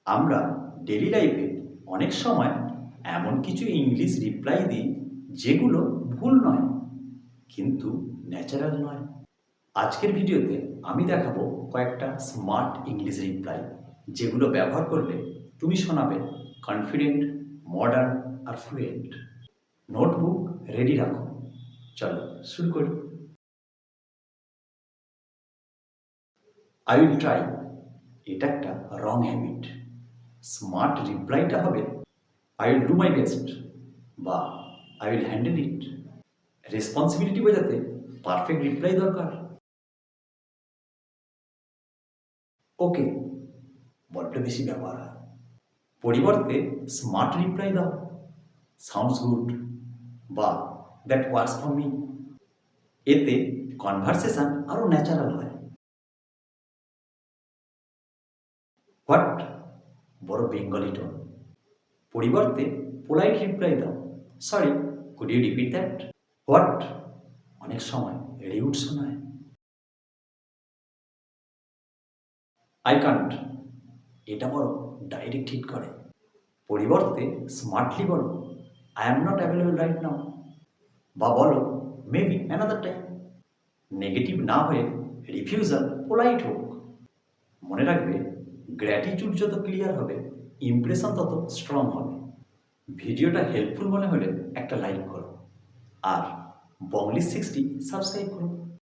আমরা ডেইলি লাইফে অনেক সময় এমন কিছু ইংলিশ রিপ্লাই দিই যেগুলো ভুল নয় কিন্তু ন্যাচারাল নয়। আজকের ভিডিওতে আমি দেখাবো কয়েকটা স্মার্ট ইংলিশ রিপ্লাই যেগুলো ব্যবহার করলে তুমি শোনাবে কনফিডেন্ট, মডার্ন আর ফ্লুয়েন্ট। নোটবুক রেডি রাখো, চলো শুরু করি। আই উইল ট্রাই, এটা একটা রং হ্যাবিট। স্মার্ট রিপ্লাইটা হবে I will do my best বা I will handle it. Responsibility বোঝাতে পারফেক্ট রিপ্লাই দরকার। ওকে বড্ড বেশি ব্যবহার হয়। পরিবর্তে স্মার্ট রিপ্লাই দাও, সাউন্ডস গুড বা দ্যাট ওয়ার্কস ফর মি। এতে কনভারসেশন আরও ন্যাচারাল হয়। হোয়াট বড় বেঙ্গলি টোন। পরিবর্তে পোলাইট রিপ্লাই দাও, sorry could you repeat that. What অনেক সময় রিউড শোনায়। আই কান্ট, এটা বড় ডাইরেক্ট হিট করে। পরিবর্তে স্মার্টলি বলো I am not available right now বা বলো মেবি অ্যানাদার টাইম। নেগেটিভ না হয়ে রিফিউজাল পোলাইট হোক। মনে রাখবে, গ্র্যাটিটিউড যত ক্লিয়ার হবে ইমপ্রেশন তত স্ট্রং হবে। ভিডিওটা হেল্পফুল মনে হলে একটা লাইক করো আর বংলি 60 সাবস্ক্রাইব করো।